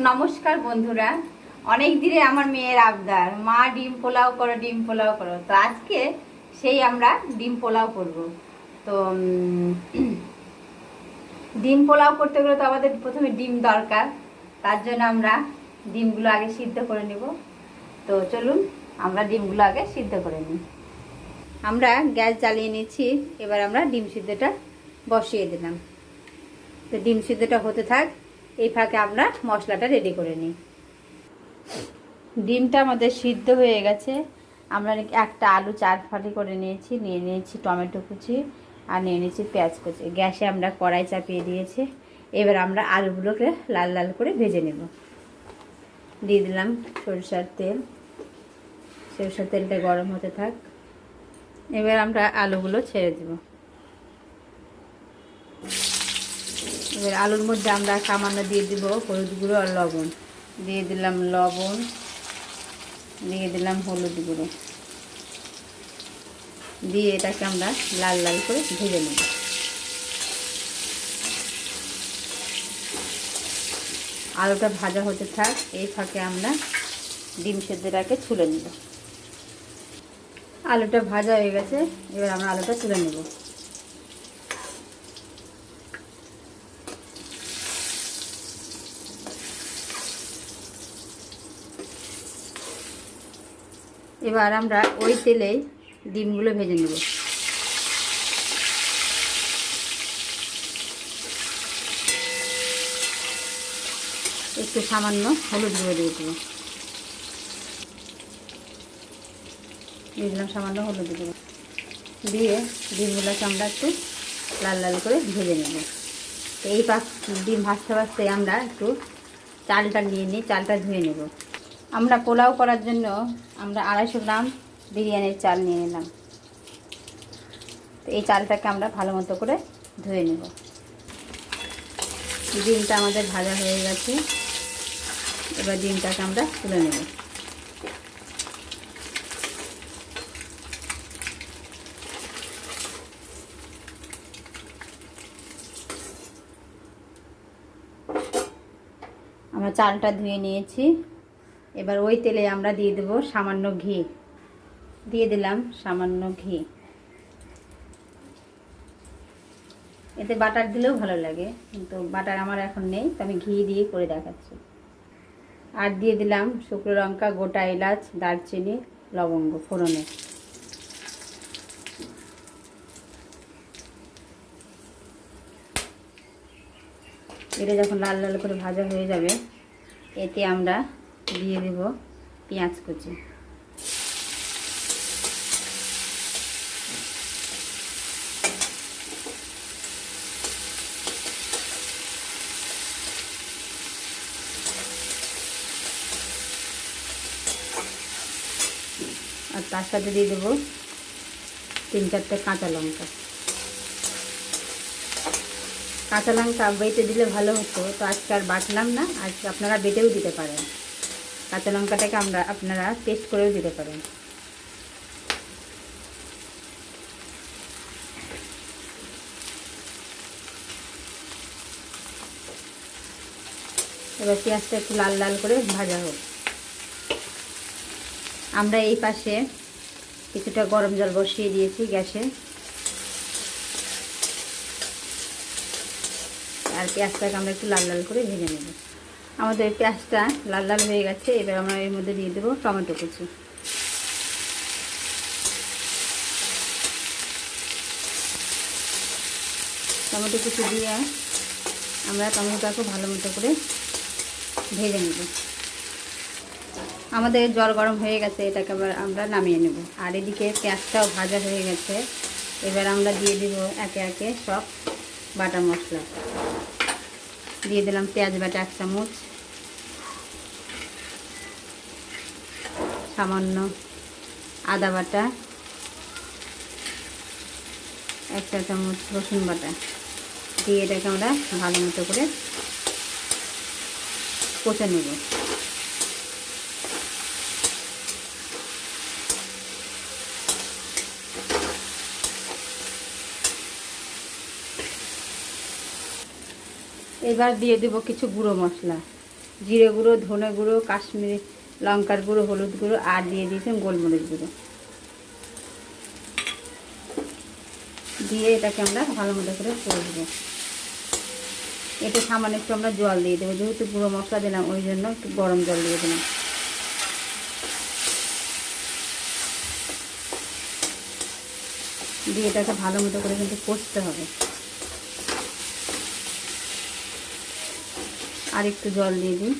নমস্কার বন্ধুরা, অনেক দিনে আমার মেয়ের আবদার, মা ডিম পোলাও করো, ডিম পোলাও করো। তো আজকে সেই আমরা ডিম পোলাও করব। তো ডিম পোলাও করতে গেলে তো আমাদের প্রথমে ডিম দরকার। তার জন্য আমরা ডিমগুলো আগে সিদ্ধ করে নেব। তো চলুন আমরা ডিমগুলো আগে সিদ্ধ করে নিই। আমরা গ্যাস জ্বালিয়ে নিচ্ছি। এবার আমরা ডিম সিদ্ধটা বসিয়ে দিলাম। তো ডিম সিদ্ধটা হতে থাক, এই ফাঁকে আমরা মশলাটা রেডি করে নিই। ডিমটা আমাদের সিদ্ধ হয়ে গেছে। আমরা একটা আলু 4 ফালি করে নিয়ে নিয়েছি টমেটো কুচি, আর নিয়ে নিয়েছি পেঁয়াজ কুচি। গ্যাসে আমরা কড়াই চাপিয়ে দিয়েছি। এবার আমরা আলুগুলোকে লাল লাল করে ভেজে নেব। দিয়ে দিলাম সরিষার তেল। সরিষার তেলটা গরম হতে থাক। এবার আমরা আলুগুলো ছেড়ে দেব। এবার আলুর মধ্যে আমরা সামান্য দিয়ে দিব হলুদ গুঁড়ো আর লবণ। দিয়ে দিলাম লবণ, দিয়ে দিলাম হলুদ গুঁড়ো, দিয়ে এটাকে আমরা লাল লাল করে ভেজে নেব। আলুটা ভাজা হতে থাক, এই ফাঁকে আমরা ডিম সেদ্ধটাকে ছুলে নেব। আলুটা ভাজা হয়ে গেছে, এবার আমরা আলুটা তুলে নেব। এবার আমরা ওই তেলেই ডিমগুলো ভেজে নেব। একটু সামান্য হলুদ গুঁড়ো দিয়ে দেবো। দিয়ে দিলাম সামান্য হলুদ গুঁড়ো, দিয়ে ডিমগুলোকে আমরা একটু লাল লাল করে ভেজে নেব। এই ডিম ভাজতে ভাজতে আমরা একটু চালটা নিয়ে নিই, চালটা ধুয়ে নেব। আমরা পোলাও করার জন্য আমরা 250 গ্রাম বিরিয়ানির চাল নিয়ে নিলাম। তো এই চালটাকে আমরা ভালো মতো করে ধুয়ে নেব। ডিমটা আমাদের ভাজা হয়ে গেছে, এবার ডিমটাকে আমরা তুলে নেব। আমরা চালটা ধুয়ে নিয়েছি। এবার ওই তেলে আমরা দিয়ে দেব সামান্য ঘি। দিয়ে দিলাম সামান্য ঘি। এতে বাটার দিলেও ভালো লাগে, কিন্তু বাটার আমার এখন নেই, তো আমি ঘি দিয়ে করে দেখাচ্ছি। আর দিয়ে দিলাম শুকনো লঙ্কা, গোটা এলাচ, দারচিনি, লবঙ্গ ফোড়নে। এটা যখন লাল লাল করে ভাজা হয়ে যাবে, এতে আমরা দিয়ে দেব পেঁয়াজ কুচি। আর তার সাথে দিয়ে দেবো 3-4টে কাঁচা লঙ্কা। কাঁচা লঙ্কা বেটে দিলে ভালো হতো, তো আজকে আর বাটলাম না। আজকে আপনারা বেটেও দিতে পারেন। কাঁচা লঙ্কাটাকে আপনারা পেস্ট করেও দিতে পারেন। এবার পেঁয়াজটা একটু লাল লাল করে ভাজা হোক। আমরা এই পাশে কিছুটা গরম জল বসিয়ে দিয়েছি গ্যাসে। আর পেঁয়াজটাকে আমরা একটু লাল লাল করে ভেজে নেব। আমাদের পেঁয়াজটা লাল লাল হয়ে গেছে। এবার আমরা এর মধ্যে দিয়ে দেবো টমেটো কুচি। টমেটো কুচি দিয়ে আমরা টমেটোটাকে ভালো মতো করে ভেজে নেব। আমাদের জল গরম হয়ে গেছে, এটাকে আবার আমরা নামিয়ে নেব। আর এদিকে পেঁয়াজটাও ভাজা হয়ে গেছে। এবার আমরা দিয়ে দেব একে একে সব বাটা মশলা। দিয়ে দিলাম পেঁয়াজ বাটা 1 চামচ, সামান্য আদা বাটা, 1 চা চামচ রসুন বাটা দিয়ে এটাকে আমরা ভালো মতো করে কষে নেব। এবার দিয়ে দেব কিছু গুঁড়ো মশলা। জিরে গুঁড়ো, ধনে গুঁড়ো, কাশ্মীরি লঙ্কার গুঁড়ো, হলুদ গুঁড়ো আর দিয়ে দিয়েছিলাম গোলমরিচ গুঁড়ো। দিয়ে এটাকে আমরা ভালো মতো করে কষবো। এতে সামান্য একটু আমরা জল দিয়ে দেবো, যেহেতু গুঁড়ো মশলা দিলাম ওই জন্য একটু গরম জল দিয়ে দিলাম। দিয়ে এটাকে ভালো মতো করে কিন্তু কষতে হবে। আর একটু জল দিয়ে দিই।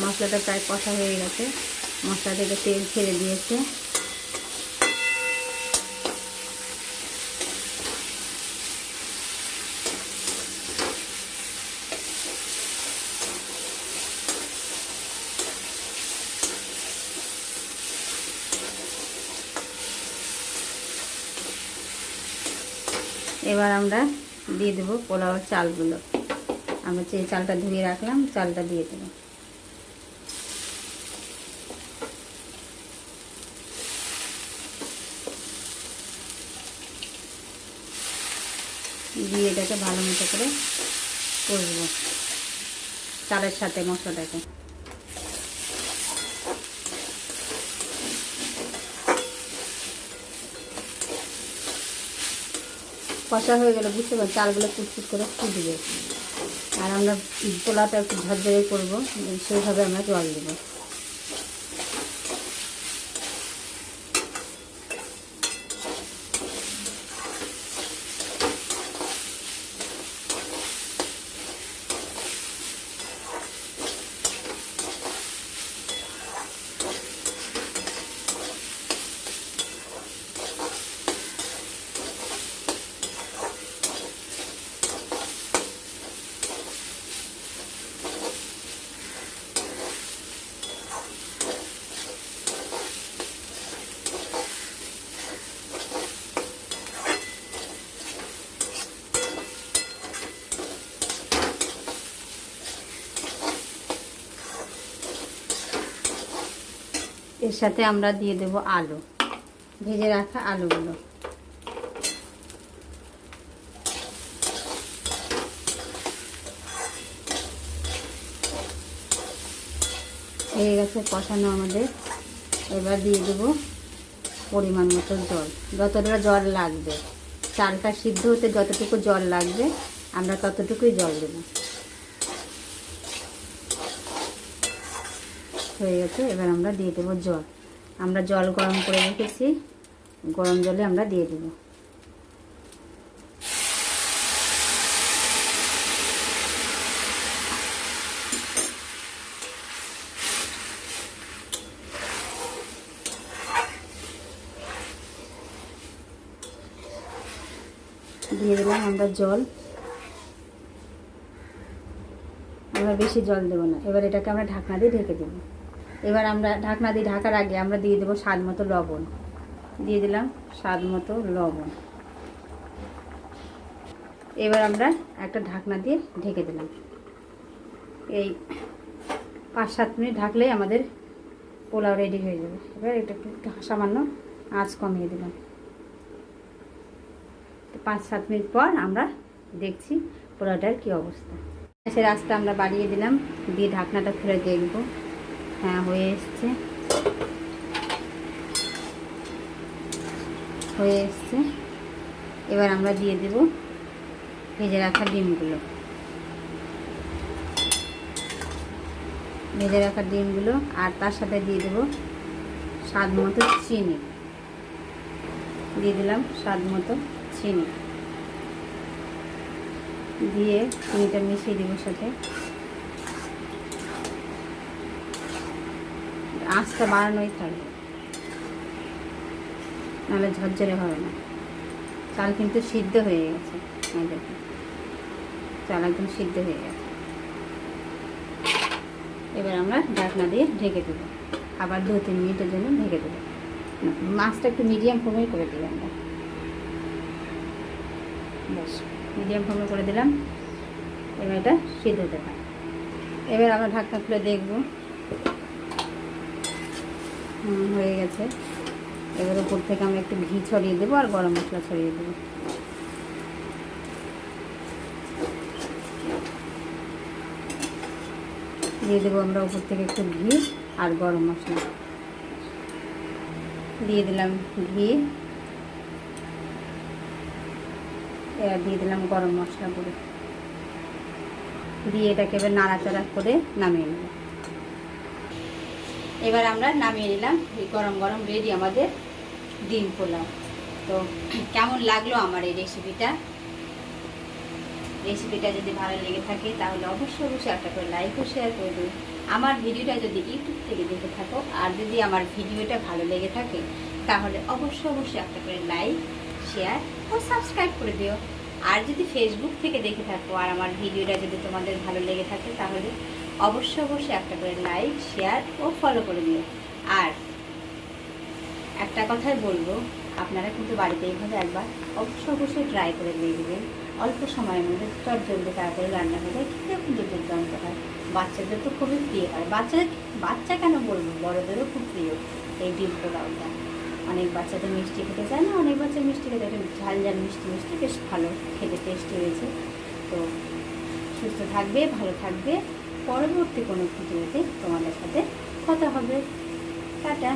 মশলাটা প্রায় কষা হয়ে গেছে, মশলা থেকে তেল ছেড়ে দিয়েছে। এবার আমরা দিয়ে দেবো পোলাওর চালগুলো। আমরা যে চালটা ধুয়ে রাখলাম চালটা দিয়ে দেবো। দিয়ে এটাকে ভালো মতো করে কষবো চালের সাথে মশলাটাকে। কষা হয়ে গেলে বুঝতে পারছি চালগুলো কুচকুচ করে ফুটবে। আর আমরা পোলাওটা একটু ঝরঝরে করবো, সেইভাবে আমরা জল দেবো। এর সাথে আমরা দিয়ে দেব আলু, ভেজে রাখা আলুগুলো। হয়ে গেছে কষানো আমাদের। এবার দিয়ে দেব পরিমাণ মতো জল, যতটা জল লাগবে। চালটা সিদ্ধ হতে যতটুকু জল লাগবে আমরা ততটুকুই জল দেব। হয়ে গেছে। এবার আমরা দিয়ে দেবো জল। আমরা জল গরম করে রেখেছি, গরম জলে আমরা দিয়ে দেব। দিয়ে দিলাম আমরা জল। আমরা বেশি জল দেবো না। এবার এটাকে আমরা ঢাকনা দিয়ে ঢেকে দেবো। এবার আমরা ঢাকনা দিয়ে ঢাকার আগে আমরা দিয়ে দেবো স্বাদ মতো লবণ। দিয়ে দিলাম স্বাদ মতো লবণ। এবার আমরা একটা ঢাকনা দিয়ে ঢেকে দিলাম। এই 5-7 মিনিট ঢাকলেই আমাদের পোলাও রেডি হয়ে যাবে। এবার এটা একটু সামান্য আঁচ কমিয়ে দিলাম। 5-7 মিনিট পর আমরা দেখছি পোলাওটার কী অবস্থা। সে রাস্তা আমরা বাড়িয়ে দিলাম, দিয়ে ঢাকনাটা খুলে দেখব। হ্যাঁ, হয়ে এসছে, হয়ে এসছে। এবার আমরা দিয়ে দেব ভেজে রাখা ডিমগুলো। ভেজে রাখা ডিমগুলো আর তার সাথে দিয়ে দেব স্বাদ মতো চিনি। দিয়ে দিলাম স্বাদ মতো চিনি। দিয়ে চিনিটা মিশিয়ে দেবো সাথে। আঁচটা বাড়ানোই থাকবে, নাহলে ঝরঝরে হবে না। চাল কিন্তু সিদ্ধ হয়ে গেছে, দেখুন চাল একদম সিদ্ধ হয়ে গেছে। এবার আমরা ঢাকনা দিয়ে ঢেকে দেবো, আবার 2-3 মিনিটের জন্য ঢেকে দেবো। মাছটা একটু মিডিয়াম ফ্লেমে করে দিই আমরা। বেশ মিডিয়াম ফ্লেমে করে দিলাম। এবার এটা সিদ্ধ হতে পারে। এবার আমরা ঢাকনা খুলে দেখব। হয়ে গেছে। এবার উপর থেকে আমি একটু ঘি ছড়িয়ে দেবো আর গরম মশলা ছড়িয়ে দেবো। দিয়ে দেবো আমরা উপর থেকে একটু ঘি আর গরম মশলা দিয়ে দিলাম। ঘি এবার দিয়ে দিলাম গরম মশলা গুঁড়ো দিয়ে এটাকে এবার নাড়াচাড়া করে নামিয়ে নেব। এবার আমরা নামিয়ে নিলাম। এই গরম গরম রেডি আমাদের ডিম পোলাও। তো কেমন লাগলো আমার এই রেসিপিটা যদি ভালো লেগে থাকে তাহলে অবশ্যই একটা করে লাইক ও শেয়ার করে দিন। আমার ভিডিওটা যদি ইউটিউব থেকে দেখে থাকো আর যদি আমার ভিডিওটা ভালো লেগে থাকে তাহলে অবশ্যই একটা করে লাইক, শেয়ার ও সাবস্ক্রাইব করে দিও। আর যদি ফেসবুক থেকে দেখে থাকো আর আমার ভিডিওটা যদি তোমাদের ভালো লেগে থাকে তাহলে অবশ্যই একটা করে লাইক, শেয়ার ও ফলো করে দিও। আর একটা কথাই বলবো, আপনারা কিন্তু বাড়িতে এইভাবে একবার অবশ্যই ট্রাই করে দেখবেন। অল্প সময়ের মধ্যে চটজলদি তাড়াতাড়ি রান্না হয়ে যায়, খেতেও কিন্তু দুর্দান্ত হয়। বাচ্চাদের তো খুবই প্রিয় হয়। বাচ্চা কেন বলবো, বড়দেরও খুব প্রিয় এই ডিম পোলাওটা। অনেক বাচ্চাদের মিষ্টি খেতে চায় না, অনেক বাচ্চা মিষ্টি খেতে, একটু ঝাল ঝাল মিষ্টি মিষ্টি বেশ ভালো খেতে, টেস্টি হয়েছে। তো সুস্থ থাকবে, ভালো থাকবে। পরবর্তী কোনো ভিডিওতে তোমাদের সাথে কথা হবে। টাটা।